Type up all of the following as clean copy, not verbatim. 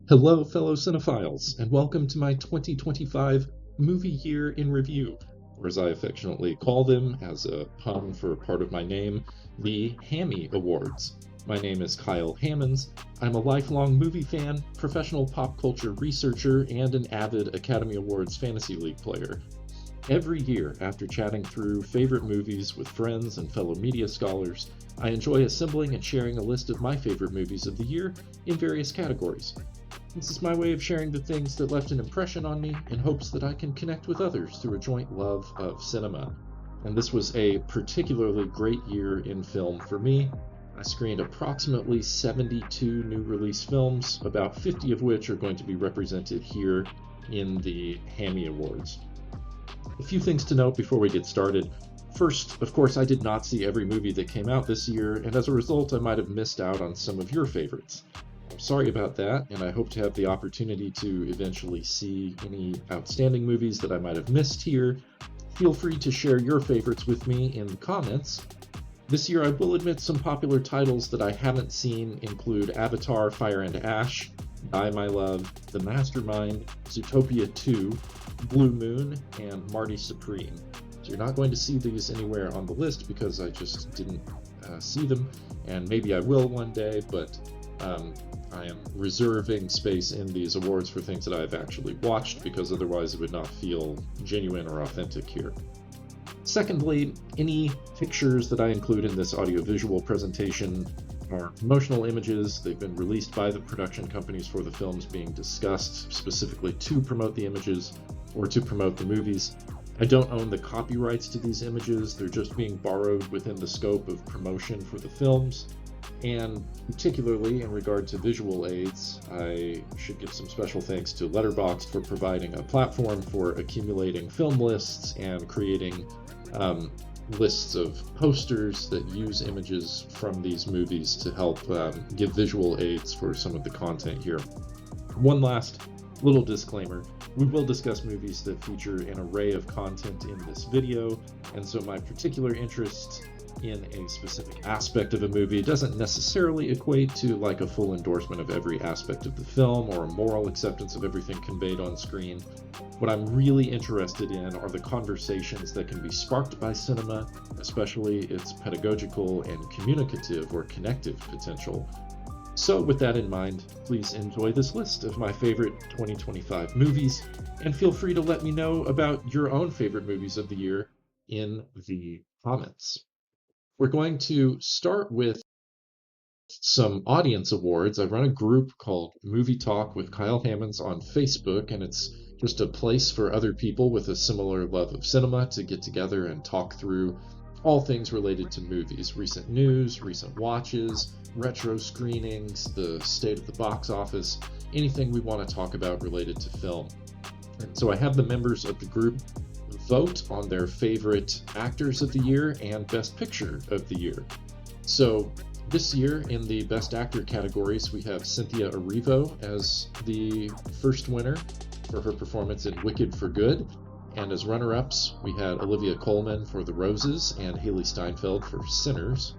Hello, fellow cinephiles, and welcome to my 2025 Movie Year in Review, or as I affectionately call them, as a pun for part of my name, the Hammy Awards. My name is Kyle Hammonds. I'm a lifelong movie fan, professional pop culture researcher, and an avid Academy Awards Fantasy League player. Every year, after chatting through favorite movies with friends and fellow media scholars, I enjoy assembling and sharing a list of my favorite movies of the year in various categories. This is my way of sharing the things that left an impression on me in hopes that I can connect with others through a joint love of cinema. And this was a particularly great year in film for me. I screened approximately 72 new release films, about 50 of which are going to be represented here in the Hammy Awards. A few things to note before we get started. First, of course, I did not see every movie that came out this year, and as a result, I might have missed out on some of your favorites. I'm sorry about that, and I hope to have the opportunity to eventually see any outstanding movies that I might have missed here. Feel free to share your favorites with me in the comments. This year, I will admit some popular titles that I haven't seen include Avatar: Fire and Ash, Die My Love, The Mastermind, Zootopia 2, Blue Moon, and Marty Supreme. So you're not going to see these anywhere on the list because I just didn't see them, and maybe I will one day, but I am reserving space in these awards for things that I've actually watched because otherwise it would not feel genuine or authentic here. Secondly, any pictures that I include in this audiovisual presentation are promotional images. They've been released by the production companies for the films being discussed, specifically to promote the images or to promote the movies. I don't own the copyrights to these images. They're just being borrowed within the scope of promotion for the films. And particularly in regard to visual aids, I should give some special thanks to Letterboxd for providing a platform for accumulating film lists and creating lists of posters that use images from these movies to help give visual aids for some of the content here. One last little disclaimer. We will discuss movies that feature an array of content in this video, and so my particular interest in a specific aspect of a movie doesn't necessarily equate to like a full endorsement of every aspect of the film or a moral acceptance of everything conveyed on screen. What I'm really interested in are the conversations that can be sparked by cinema, especially its pedagogical and communicative or connective potential. So with that in mind, please enjoy this list of my favorite 2025 movies, and feel free to let me know about your own favorite movies of the year in the comments. We're going to start with some audience awards. I run a group called Movie Talk with Kyle Hammonds on Facebook, and it's just a place for other people with a similar love of cinema to get together and talk through all things related to movies, recent news, recent watches, retro screenings, the state of the box office, anything we want to talk about related to film. And so I have the members of the group vote on their favorite actors of the year and best picture of the year. So this year in the best actor categories, we have Cynthia Erivo as the first winner for her performance in Wicked for Good. And as runner-ups, we had Olivia Colman for The Roses and Haley Steinfeld for Sinners.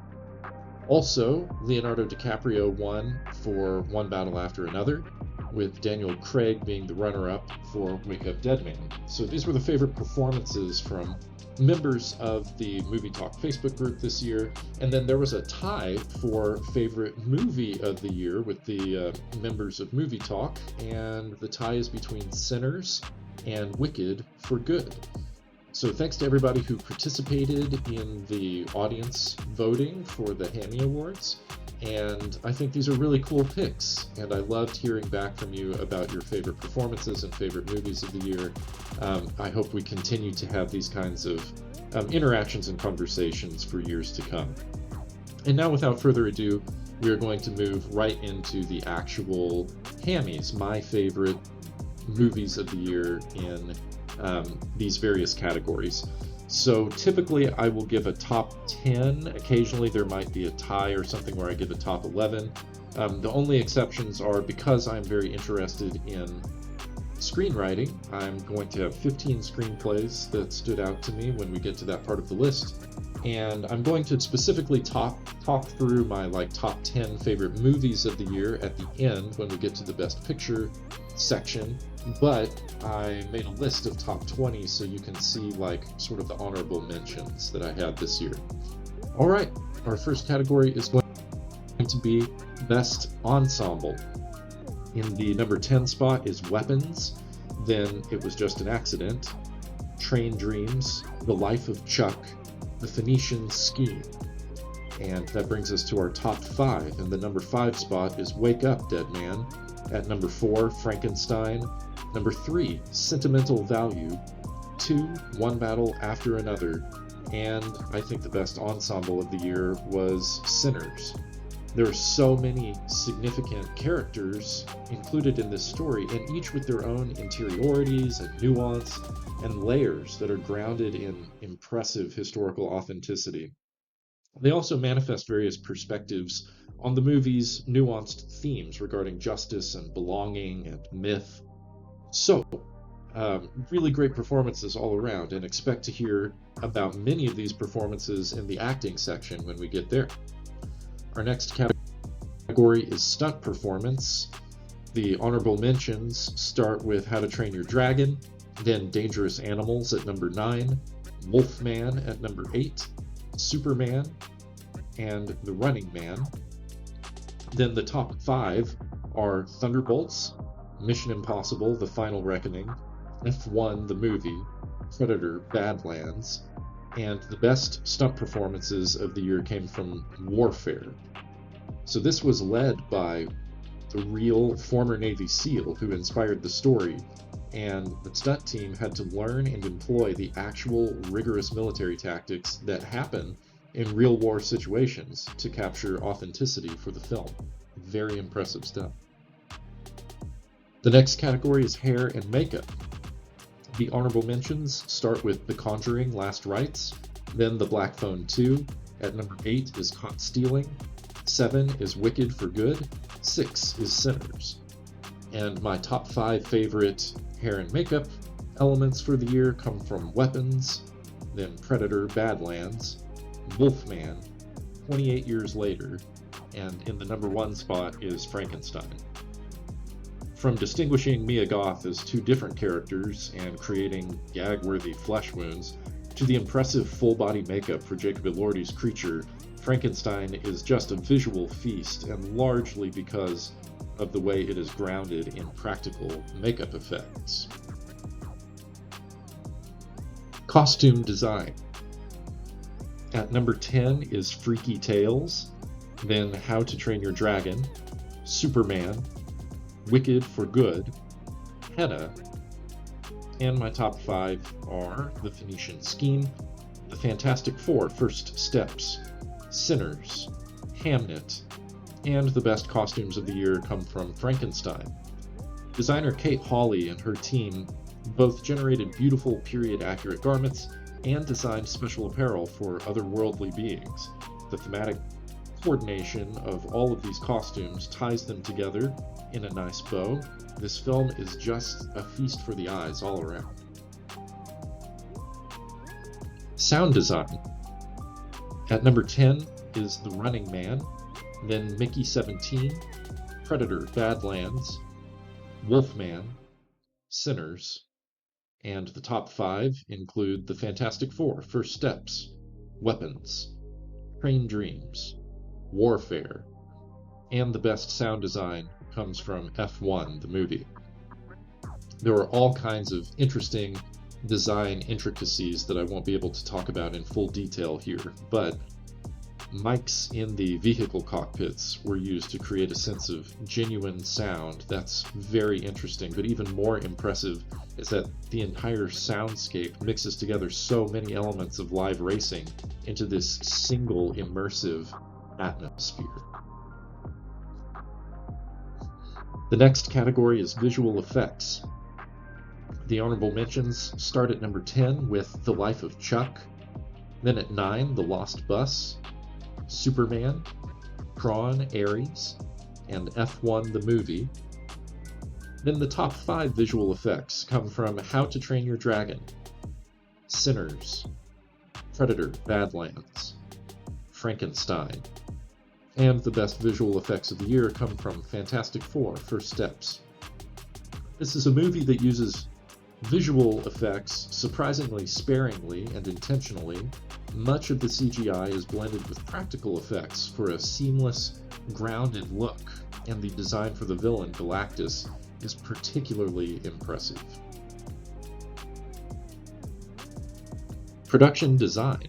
Also, Leonardo DiCaprio won for One Battle After Another, with Daniel Craig being the runner-up for Wake Up Dead Man. So these were the favorite performances from members of the Movie Talk Facebook group this year. And then there was a tie for favorite movie of the year with the members of Movie Talk, and the tie is between Sinners and Wicked for Good. So thanks to everybody who participated in the audience voting for the Hammy Awards. And I think these are really cool picks, and I loved hearing back from you about your favorite performances and favorite movies of the year. I hope we continue to have these kinds of interactions and conversations for years to come. And now, without further ado, we are going to move right into the actual Hammys, my favorite movies of the year in these various categories. So typically I will give a top 10. Occasionally there might be a tie or something where I give a top 11. The only exceptions are because I'm very interested in screenwriting. I'm going to have 15 screenplays that stood out to me when we get to that part of the list. And I'm going to specifically talk through my top 10 favorite movies of the year at the end when we get to the Best Picture section. But I made a list of top 20 so you can see sort of the honorable mentions that I had this year. All right, our first category is going to be Best Ensemble. In the number 10 spot is Weapons, then It Was Just an Accident, Train Dreams, The Life of Chuck, The Phoenician Scheme. And that brings us to our top 5, and the number 5 spot is Wake Up, Dead Man. At number 4, Frankenstein. Number 3, Sentimental Value. 2, One Battle After Another. And I think the best ensemble of the year was Sinners. There are so many significant characters included in this story, and each with their own interiorities and nuance and layers that are grounded in impressive historical authenticity. They also manifest various perspectives on the movie's nuanced themes regarding justice and belonging and myth. So, really great performances all around, and expect to hear about many of these performances in the acting section when we get there. Our next category is stunt performance. The honorable mentions start with How to Train Your Dragon, then Dangerous Animals at number 9, Wolfman at number 8, Superman, and The Running Man. Then the top 5 are Thunderbolts, Mission Impossible: The Final Reckoning, F1 the Movie, Predator: Badlands, and the best stunt performances of the year came from Warfare. So this was led by the real former Navy SEAL who inspired the story, and the stunt team had to learn and employ the actual rigorous military tactics that happen in real war situations to capture authenticity for the film. Very impressive stuff. The next category is hair and makeup. The honorable mentions start with The Conjuring: Last Rites, then The Black Phone 2. At number 8 is Caught Stealing, 7 is Wicked for Good, 6 is Sinners. And my top 5 favorite hair and makeup elements for the year come from Weapons, then Predator: Badlands, Wolfman, 28 Years Later, and in the number 1 spot is Frankenstein. From distinguishing Mia Goth as 2 different characters and creating gag-worthy flesh wounds, to the impressive full-body makeup for Jacob Elordi's creature, Frankenstein is just a visual feast, and largely because of the way it is grounded in practical makeup effects. Costume design. At number 10 is Freaky Tales, then How to Train Your Dragon, Superman, Wicked for Good, Henna, and my top 5 are The Phoenician Scheme, The Fantastic Four: First Steps, Sinners, Hamnet, and the best costumes of the year come from Frankenstein. Designer Kate Hawley and her team both generated beautiful period-accurate garments and designed special apparel for otherworldly beings. The thematic coordination of all of these costumes ties them together in a nice bow. This film is just a feast for the eyes all around. Sound design. At number 10 is The Running Man, then Mickey 17, Predator: Badlands, Wolfman, Sinners, and the top 5 include The Fantastic Four: First Steps, Weapons, Train Dreams, Warfare, and the best sound design comes from F1 the Movie. There are all kinds of interesting design intricacies that I won't be able to talk about in full detail here, but mics in the vehicle cockpits were used to create a sense of genuine sound. That's very interesting, but even more impressive is that the entire soundscape mixes together so many elements of live racing into this single immersive atmosphere. The next category is visual effects. The honorable mentions start at number 10 with The Life of Chuck, then at 9, The Lost Bus, Superman, Tron: Ares, and F1 the Movie. Then the top 5 visual effects come from How to Train Your Dragon, Sinners, Predator: Badlands, Frankenstein, and the best visual effects of the year come from Fantastic Four: First Steps. This is a movie that uses visual effects surprisingly sparingly and intentionally. Much of the CGI is blended with practical effects for a seamless, grounded look, and the design for the villain, Galactus, is particularly impressive. Production design.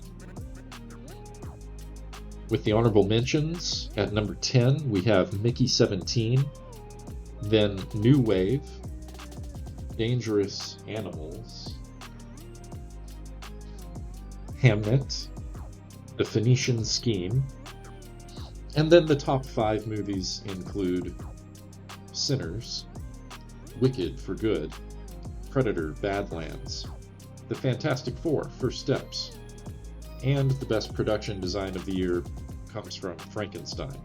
With the honorable mentions, at number 10 we have Mickey 17, then New Wave, Dangerous Animals, Hamnet, The Phoenician Scheme, and then the top 5 movies include Sinners, Wicked for Good, Predator: Badlands, The Fantastic Four: First Steps, and the best production design of the year comes from Frankenstein.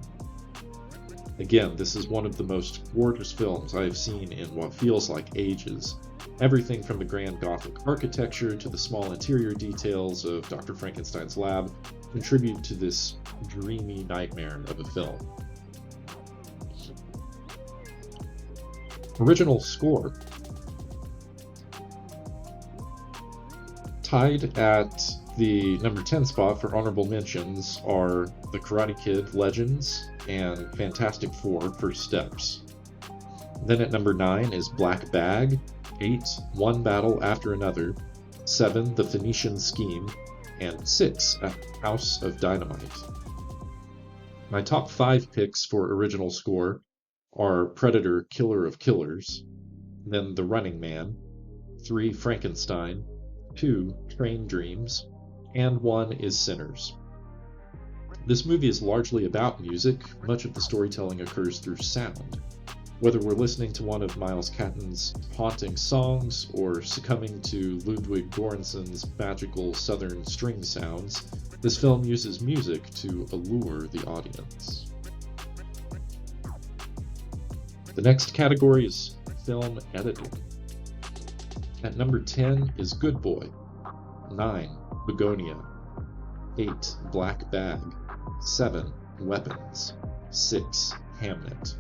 Again, this is one of the most gorgeous films I have seen in what feels like ages. Everything from the grand Gothic architecture to the small interior details of Dr. Frankenstein's lab contribute to this dreamy nightmare of a film. Original score. Tied at the number 10 spot for honorable mentions are The Karate Kid: Legends and Fantastic Four: First Steps. Then at number 9 is Black Bag, 8, One Battle After Another, 7, The Phoenician Scheme, and 6, A House of Dynamite. My top 5 picks for original score are Predator: Killer of Killers, then The Running Man, 3, Frankenstein, 2, Train Dreams, and 1 is Sinners. This movie is largely about music. Much of the storytelling occurs through sound. Whether we're listening to one of Miles Catton's haunting songs or succumbing to Ludwig Göransson's magical southern string sounds, this film uses music to allure the audience. The next category is film editing. At number 10 is Good Boy, 9, Begonia, 8, Black Bag, 7, Weapons, 6, Hamnet.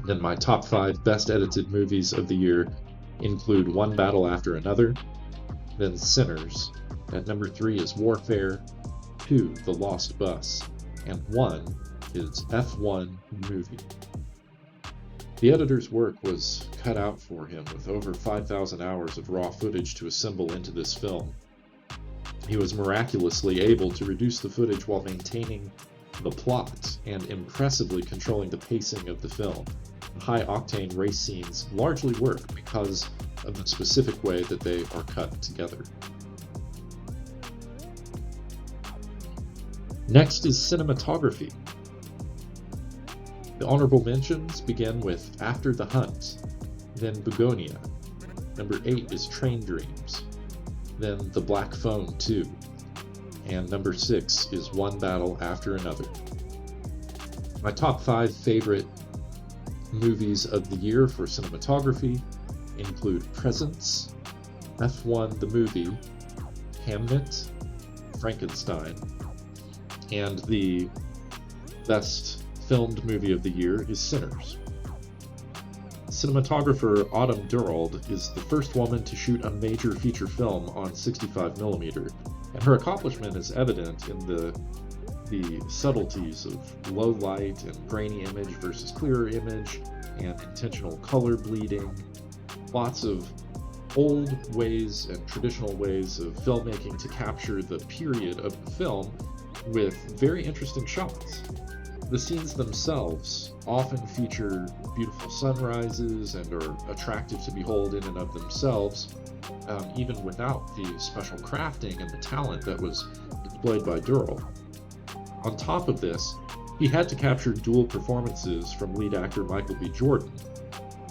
Then my top 5 best edited movies of the year include One Battle After Another, then Sinners, at number 3 is Warfare, 2, The Lost Bus, and 1 is F1 Movie. The editor's work was cut out for him with over 5,000 hours of raw footage to assemble into this film. He was miraculously able to reduce the footage while maintaining the plot and impressively controlling the pacing of the film. The high-octane race scenes largely work because of the specific way that they are cut together. Next is cinematography. The honorable mentions begin with After the Hunt, then Begonia. Number 8 is Train Dreams, then The Black Phone 2, and number 6 is One Battle After Another. My top 5 favorite movies of the year for cinematography include Presence, F1 the Movie, Hamnet, Frankenstein, and the best filmed movie of the year is Sinners. Cinematographer Autumn Durald is the first woman to shoot a major feature film on 65mm, and her accomplishment is evident in the subtleties of low light and grainy image versus clearer image, and intentional color bleeding. Lots of old ways and traditional ways of filmmaking to capture the period of the film with very interesting shots. The scenes themselves often feature beautiful sunrises and are attractive to behold in and of themselves, even without the special crafting and the talent that was displayed by Durrell. On top of this, he had to capture dual performances from lead actor Michael B. Jordan.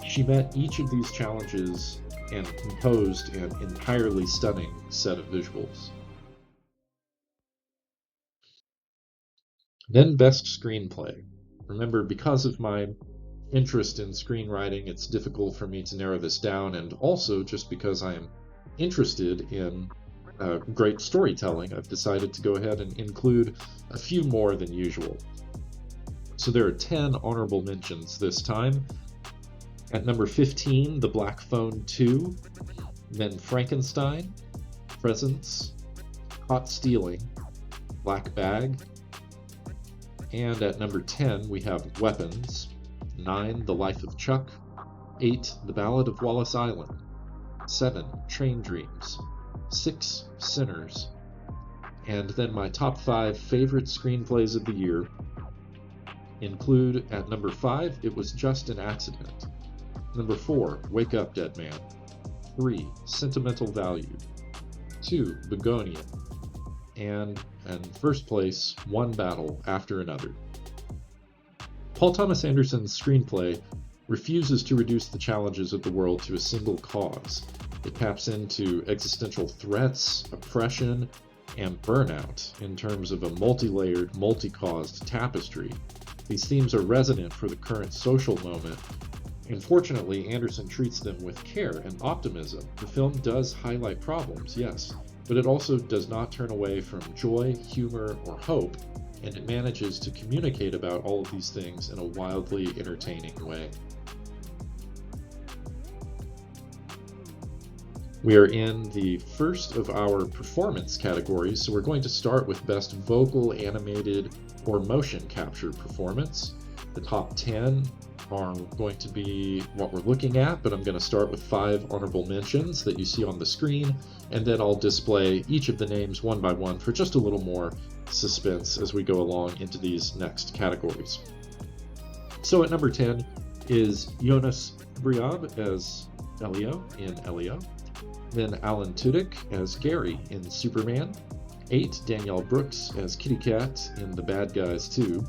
She met each of these challenges and composed an entirely stunning set of visuals. Then Best Screenplay. Remember, because of my interest in screenwriting, it's difficult for me to narrow this down, and also just because I am interested in great storytelling, I've decided to go ahead and include a few more than usual. So there are 10 honorable mentions this time. At number 15, The Black Phone 2, then Frankenstein, Presence, Caught Stealing, Black Bag, and at number 10 we have Weapons, 9, The Life of Chuck, 8, The Ballad of Wallace Island, 7, Train Dreams, 6, Sinners, and then my top 5 favorite screenplays of the year include at number 5, It Was Just an Accident, number 4, Wake Up Dead Man, 3, Sentimental Value, 2, Begonia, and in first place, One Battle After Another. Paul Thomas Anderson's screenplay refuses to reduce the challenges of the world to a single cause. It taps into existential threats, oppression, and burnout in terms of a multi-layered, multi-caused tapestry. These themes are resonant for the current social moment. Unfortunately, Anderson treats them with care and optimism. The film does highlight problems, yes, but it also does not turn away from joy, humor, or hope, and it manages to communicate about all of these things in a wildly entertaining way. We are in the first of our performance categories, so we're going to start with Best Vocal, Animated, or Motion Capture Performance. The top 10 are going to be what we're looking at, but I'm going to start with 5 honorable mentions that you see on the screen, and then I'll display each of the names one by one for just a little more suspense as we go along into these next categories. So at number 10 is Jonas Briab as Elio in Elio, then Alan Tudyk as Gary in Superman, 8, Danielle Brooks as Kitty Cat in The Bad Guys 2,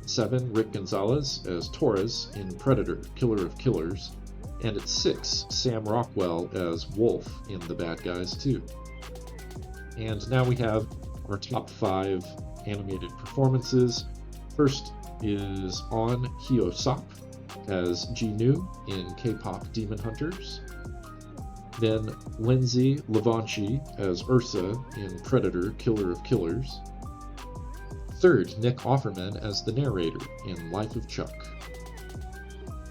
7, Rick Gonzalez as Torres in Predator, Killer of Killers, and at 6, Sam Rockwell as Wolf in The Bad Guys 2. And now we have our top 5 animated performances. First is On Hyo-sop as Ji-Nu in K-pop Demon Hunters, then Lindsay Levanchi as Ursa in Predator, Killer of Killers, third, Nick Offerman as the narrator in Life of Chuck,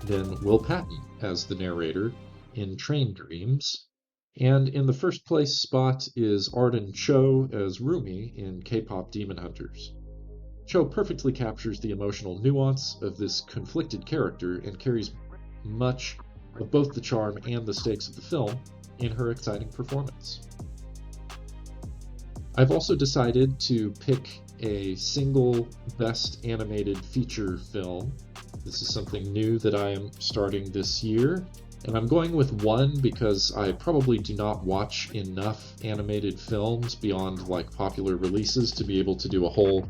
then Will Patton as the narrator in Train Dreams, and in the first place spot is Arden Cho as Rumi in K-pop Demon Hunters. Cho perfectly captures the emotional nuance of this conflicted character and carries much of both the charm and the stakes of the film in her exciting performance. I've also decided to pick a single Best Animated Feature film. This is something new that I am starting this year, and I'm going with one because I probably do not watch enough animated films beyond like popular releases to be able to do a whole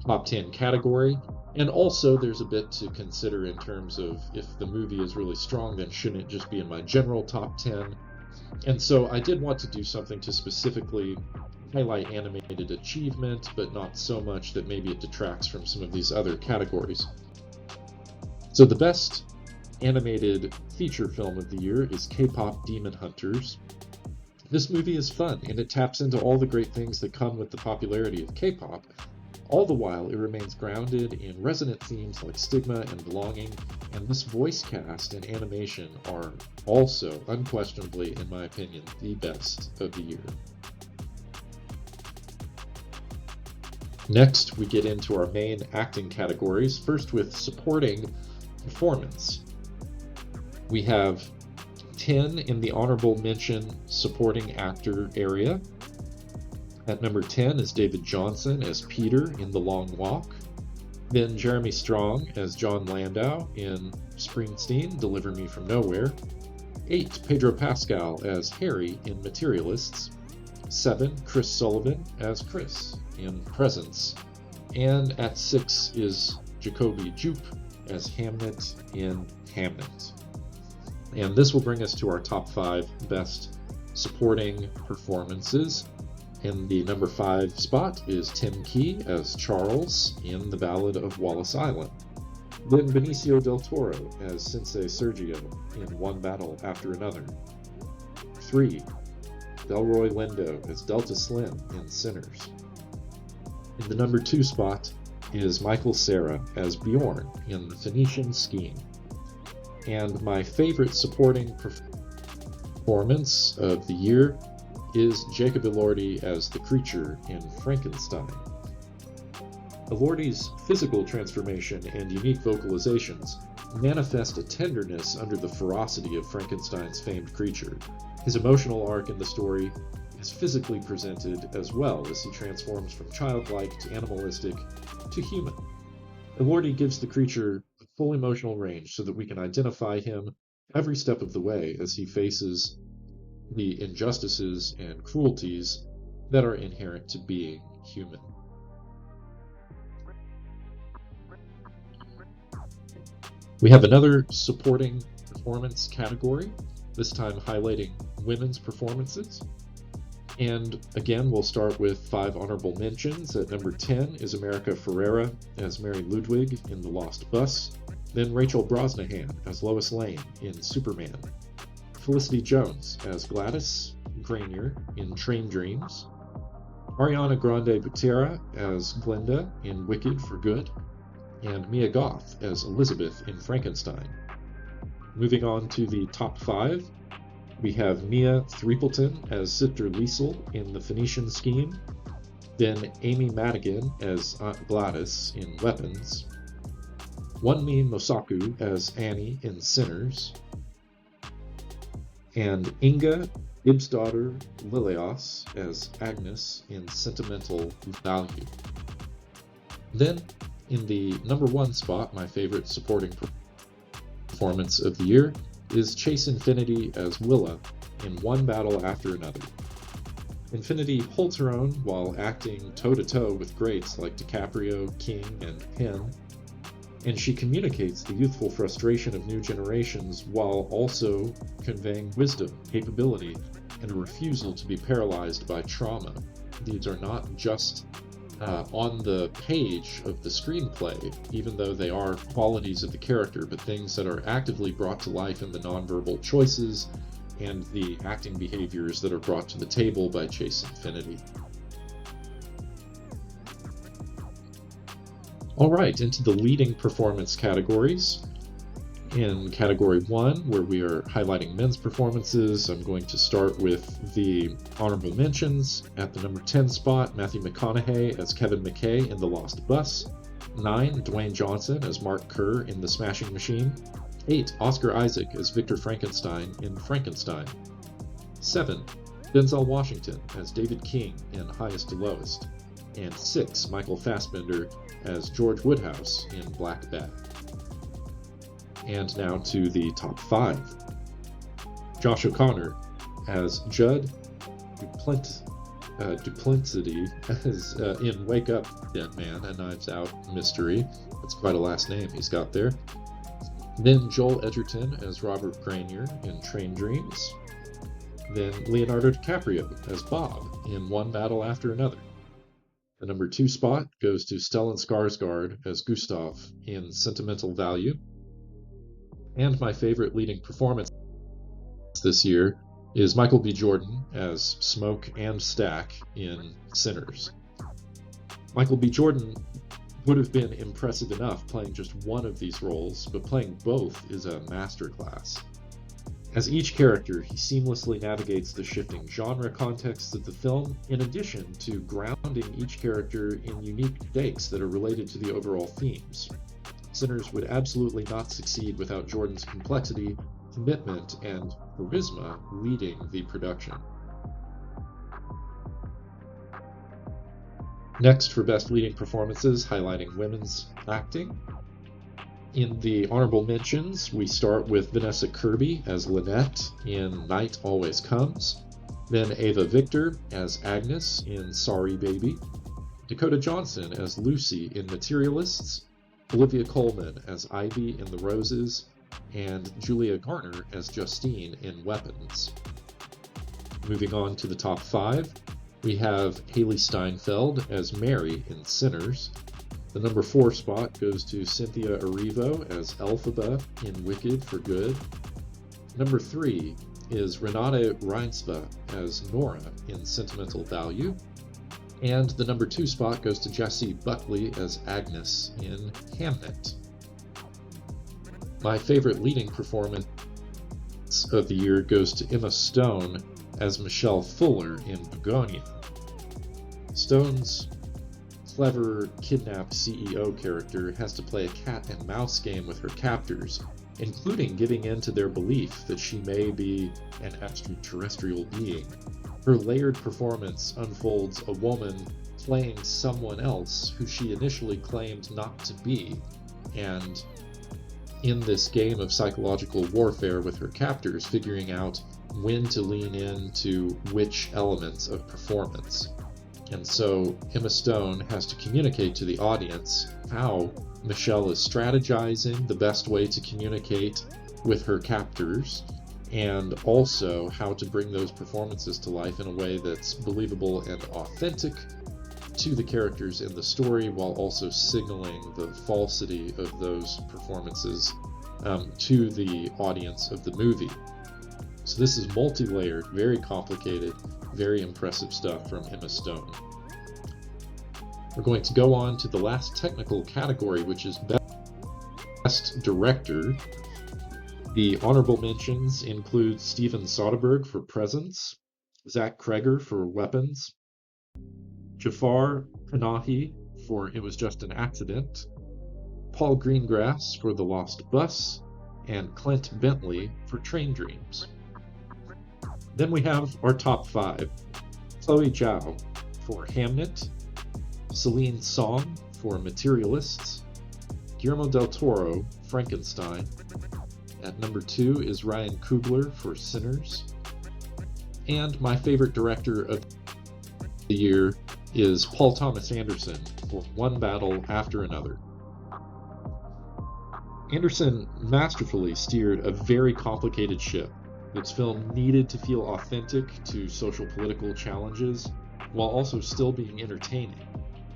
top 10 category. And also there's a bit to consider in terms of if the movie is really strong, then shouldn't it just be in my general top 10? And so I did want to do something to specifically highlight animated achievement, but not so much that maybe it detracts from some of these other categories. So the Best Animated Feature Film of the year is K-pop Demon Hunters. This movie is fun, and it taps into all the great things that come with the popularity of K-pop. All the while, it remains grounded in resonant themes like stigma and belonging, and this voice cast and animation are also, unquestionably, in my opinion, the best of the year. Next, we get into our main acting categories, first with Supporting Performance. We have 10 in the honorable mention supporting actor area. At number 10 is David Johnson as Peter in The Long Walk. Then Jeremy Strong as John Landau in Springsteen, Deliver Me From Nowhere. 8, Pedro Pascal as Harry in Materialists. 7, Chris Sullivan as Chris in Presence. And at 6 is Jacoby Jupe as Hamnet in Hamnet. And this will bring us to our top 5 best supporting performances. In the number 5 spot is Tim Key as Charles in The Ballad of Wallace Island. Then Benicio del Toro as Sensei Sergio in One Battle After Another. 3, Delroy Lindo as Delta Slim in Sinners. In the number 2 spot is Michael Cera as Bjorn in The Phoenician Scheme. And my favorite supporting performance of the year is Jacob Elordi as the creature in Frankenstein. Elordi's physical transformation and unique vocalizations manifest a tenderness under the ferocity of Frankenstein's famed creature. His emotional arc in the story is physically presented as well as he transforms from childlike to animalistic to human. Elordi gives the creature a full emotional range so that we can identify him every step of the way as he faces the injustices and cruelties that are inherent to being human. We have another supporting performance category, this time highlighting women's performances. And again, we'll start with 5 honorable mentions. At number 10 is America Ferrera as Mary Ludwig in The Lost Bus. Then Rachel Brosnahan as Lois Lane in Superman. Felicity Jones as Gladys Granier in Train Dreams. Ariana Grande Butera as Glinda in Wicked for Good. And Mia Goth as Elizabeth in Frankenstein. Moving on to the top 5, we have Mia Threepleton as Sister Liesel in The Phoenician Scheme, then Amy Madigan as Aunt Gladys in Weapons, Wunmi Mosaku as Annie in Sinners, and Inga Ibsdottir Lilias as Agnes in Sentimental Value. Then, in the number 1 spot, my favorite supporting performance of the year is Chase Infinity as Willa in One Battle After Another. Infinity holds her own while acting toe-to-toe with greats like DiCaprio, King, and Penn, and she communicates the youthful frustration of new generations while also conveying wisdom, capability, and a refusal to be paralyzed by trauma. These are not just on the page of the screenplay, even though they are qualities of the character, but things that are actively brought to life in the nonverbal choices and the acting behaviors that are brought to the table by Chase Infinity. All right, into the leading performance categories. In category 1, where we are highlighting men's performances, I'm going to start with the honorable mentions. At the number 10 spot, Matthew McConaughey as Kevin McKay in The Lost Bus. 9, Dwayne Johnson as Mark Kerr in The Smashing Machine. 8, Oscar Isaac as Victor Frankenstein in Frankenstein. 7, Denzel Washington as David King in Highest to Lowest. And 6, Michael Fassbender as George Woodhouse in Black Bag. And now to the top 5. Josh O'Connor as Judd Duplicity as in Wake Up, Dead Man, a Knives Out mystery. That's quite a last name he's got there. Then Joel Edgerton as Robert Granier in Train Dreams. Then Leonardo DiCaprio as Bob in One Battle After Another. The number 2 spot goes to Stellan Skarsgård as Gustav in Sentimental Value. And my favorite leading performance this year is Michael B. Jordan as Smoke and Stack in Sinners. Michael B. Jordan would have been impressive enough playing just one of these roles, but playing both is a masterclass. As each character, he seamlessly navigates the shifting genre contexts of the film, in addition to grounding each character in unique stakes that are related to the overall themes. Sinners would absolutely not succeed without Jordan's complexity, commitment, and charisma leading the production. Next, for Best Leading Performances, highlighting women's acting. In the honorable mentions, we start with Vanessa Kirby as Lynette in Night Always Comes, then Ava Victor as Agnes in Sorry Baby, Dakota Johnson as Lucy in Materialists, Olivia Colman as Ivy in The Roses, and Julia Garner as Justine in Weapons. Moving on to the top 5, we have Haley Steinfeld as Mary in Sinners. The number 4 spot goes to Cynthia Erivo as Elphaba in Wicked for Good. Number 3, is Renate Reinsve as Nora in Sentimental Value. And the number 2 spot goes to Jessie Buckley as Agnes in Hamnet. My favorite leading performance of the year goes to Emma Stone as Michelle Fuller in Begonia. Stone's clever, kidnapped CEO character has to play a cat and mouse game with her captors, including giving in to their belief that she may be an extraterrestrial being. Her layered performance unfolds a woman playing someone else who she initially claimed not to be, and in this game of psychological warfare with her captors, figuring out when to lean into which elements of performance. And so Emma Stone has to communicate to the audience how Michelle is strategizing the best way to communicate with her captors, and also how to bring those performances to life in a way that's believable and authentic to the characters in the story, while also signaling the falsity of those performances to the audience of the movie. So this is multi-layered, very complicated, very impressive stuff from Emma Stone. We're going to go on to the last technical category, which is Best Director. The honorable mentions include Steven Soderbergh for Presence, Zach Cregger for Weapons, Jafar Panahi for It Was Just an Accident, Paul Greengrass for The Lost Bus, and Clint Bentley for Train Dreams. Then we have our top 5. Chloe Zhao for Hamnet, Celine Song for Materialists, Guillermo del Toro, Frankenstein. At number 2 is Ryan Coogler for Sinners. And my favorite director of the year is Paul Thomas Anderson for One Battle After Another. Anderson masterfully steered a very complicated ship. This film needed to feel authentic to social political challenges while also still being entertaining.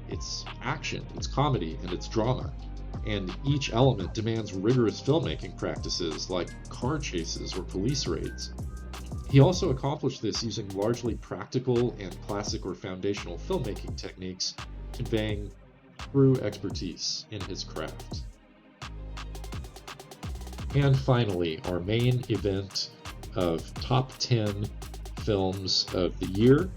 It's action, it's comedy, and it's drama. And each element demands rigorous filmmaking practices like car chases or police raids. He also accomplished this using largely practical and classic or foundational filmmaking techniques, conveying true expertise in his craft. And finally, our main event of top 10 films of the year.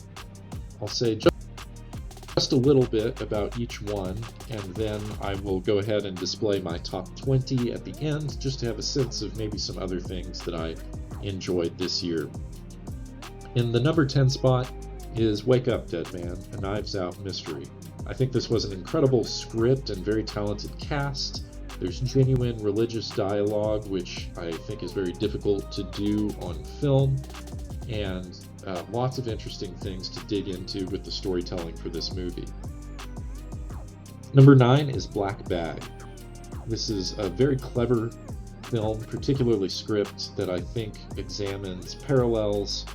I'll say just a little bit about each one, and then I will go ahead and display my top 20 at the end, just to have a sense of maybe some other things that I enjoyed this year. In the number 10 spot is Wake Up, Dead Man, a Knives Out mystery. I think this was an incredible script and very talented cast. There's genuine religious dialogue, which I think is very difficult to do on film, and lots of interesting things to dig into with the storytelling for this movie. Number 9 is Black Bag. This is a very clever film, particularly script, that I think examines parallels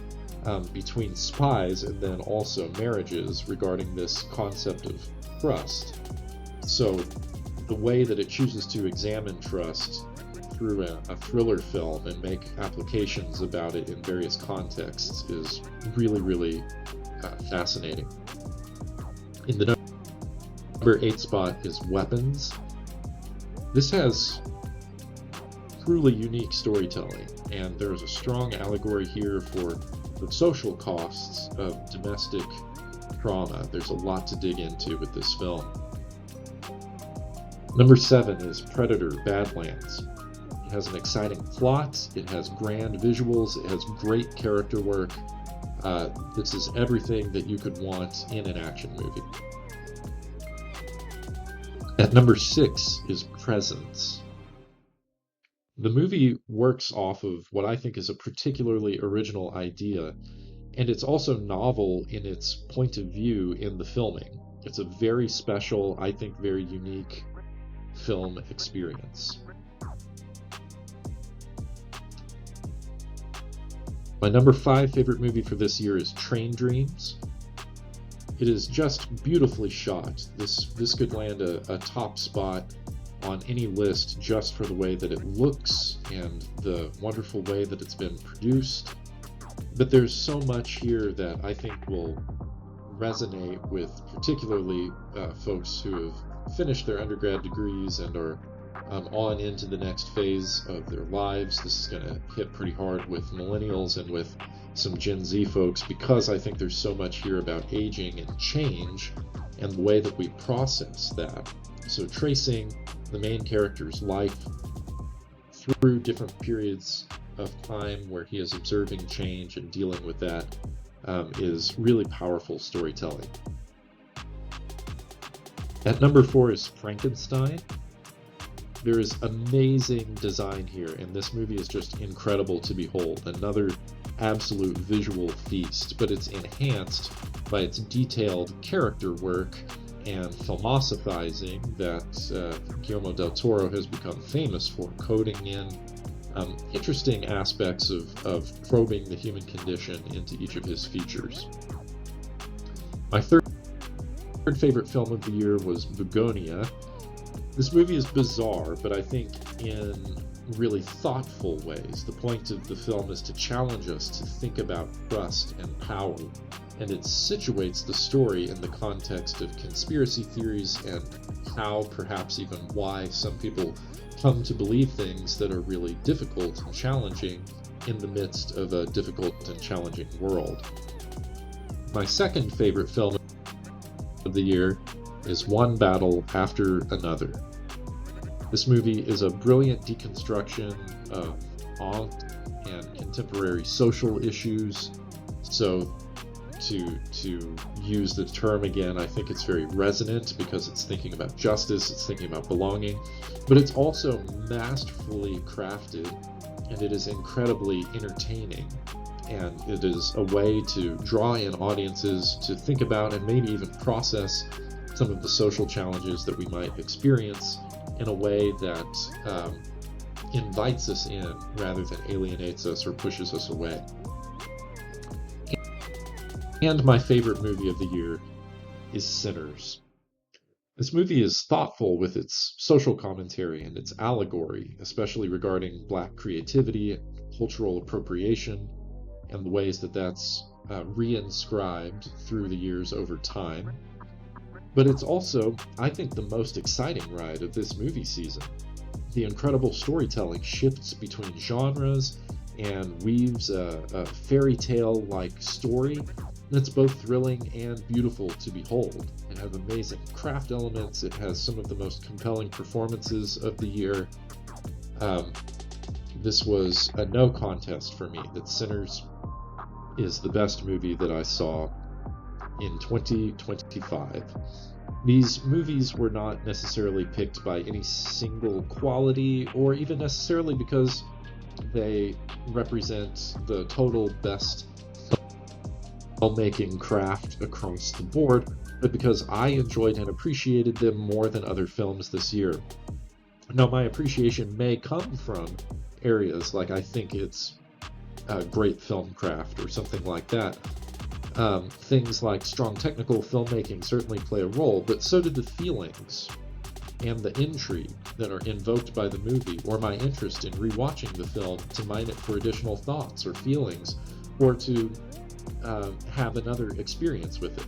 between spies and then also marriages regarding this concept of trust. So the way that it chooses to examine trust through a thriller film and make applications about it in various contexts is really, really fascinating. In the number 8 spot is Weapons. This has truly unique storytelling, and there's a strong allegory here for the social costs of domestic trauma. There's a lot to dig into with this film. Number 7 is Predator: Badlands. It has an exciting plot, it has grand visuals, it has great character work. This is everything that you could want in an action movie. At number 6 is Presence. The movie works off of what I think is a particularly original idea, and it's also novel in its point of view in the filming. It's a very special, I think very unique film experience. My number 5 favorite movie for this year is Train Dreams. It is just beautifully shot. This could land a top spot on any list just for the way that it looks and the wonderful way that it's been produced. But there's so much here that I think will resonate with particularly folks who have finished their undergrad degrees and are on into the next phase of their lives. This is going to hit pretty hard with millennials and with some Gen Z folks, because I think there's so much here about aging and change and the way that we process that. So tracing the main character's life through different periods of time where he is observing change and dealing with that is really powerful storytelling. At number 4 is Frankenstein. There is amazing design here, and this movie is just incredible to behold. Another absolute visual feast, but it's enhanced by its detailed character work and philosophizing that Guillermo del Toro has become famous for, coding in interesting aspects of probing the human condition into each of his features. My third favorite film of the year was Begonia. This movie is bizarre, but I think in really thoughtful ways. The point of the film is to challenge us to think about trust and power, and it situates the story in the context of conspiracy theories and how, perhaps even why, some people come to believe things that are really difficult and challenging in the midst of a difficult and challenging world. My second favorite film of the year is One Battle After Another. This movie is a brilliant deconstruction of aunt and contemporary social issues. So to use the term again, I think it's very resonant because it's thinking about justice, it's thinking about belonging, but it's also masterfully crafted, and it is incredibly entertaining. And it is a way to draw in audiences to think about and maybe even process some of the social challenges that we might experience in a way that invites us in rather than alienates us or pushes us away. And my favorite movie of the year is Sinners. This movie is thoughtful with its social commentary and its allegory, especially regarding Black creativity, cultural appropriation, and the ways that that's reinscribed through the years over time. But it's also, I think, the most exciting ride of this movie season. The incredible storytelling shifts between genres and weaves a fairy tale-like story that's both thrilling and beautiful to behold. It has amazing craft elements. It has some of the most compelling performances of the year. This was a no contest for me that Sinners is the best movie that I saw in 2025. These movies were not necessarily picked by any single quality or even necessarily because they represent the total best filmmaking craft across the board, but because I enjoyed and appreciated them more than other films this year. Now, my appreciation may come from areas like I think it's great film craft or something like that. Things like strong technical filmmaking certainly play a role, but so did the feelings and the intrigue that are invoked by the movie, or my interest in rewatching the film to mine it for additional thoughts or feelings, or to have another experience with it.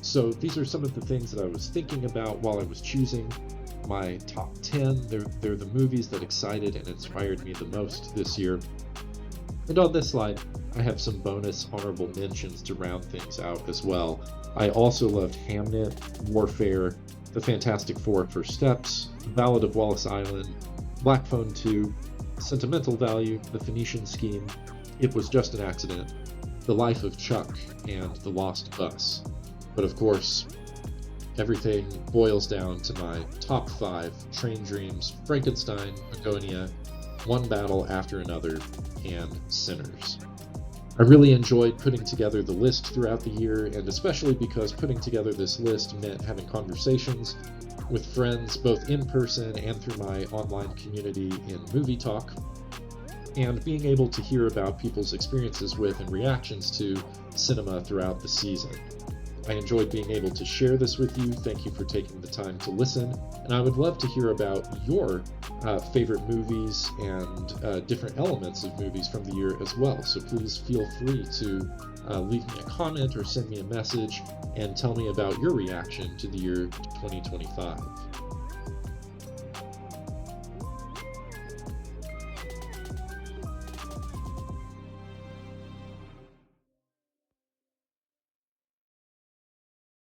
So these are some of the things that I was thinking about while I was choosing my top 10. They're the movies that excited and inspired me the most this year. And on this slide, I have some bonus honorable mentions to round things out as well. I also loved Hamnet, Warfare, The Fantastic Four: First Steps, Ballad of Wallace Island, Black Phone 2, Sentimental Value, The Phoenician Scheme, It Was Just an Accident, The Life of Chuck, and The Lost Bus. But of course, everything boils down to my top 5: Train Dreams, Frankenstein, Begonia, One Battle After Another, and Sinners. I really enjoyed putting together the list throughout the year, and especially because putting together this list meant having conversations with friends both in person and through my online community in Movie Talk, and being able to hear about people's experiences with and reactions to cinema throughout the season. I enjoyed being able to share this with you. Thank you for taking the time to listen, and I would love to hear about your favorite movies and different elements of movies from the year as well. So please feel free to leave me a comment or send me a message and tell me about your reaction to the year 2025.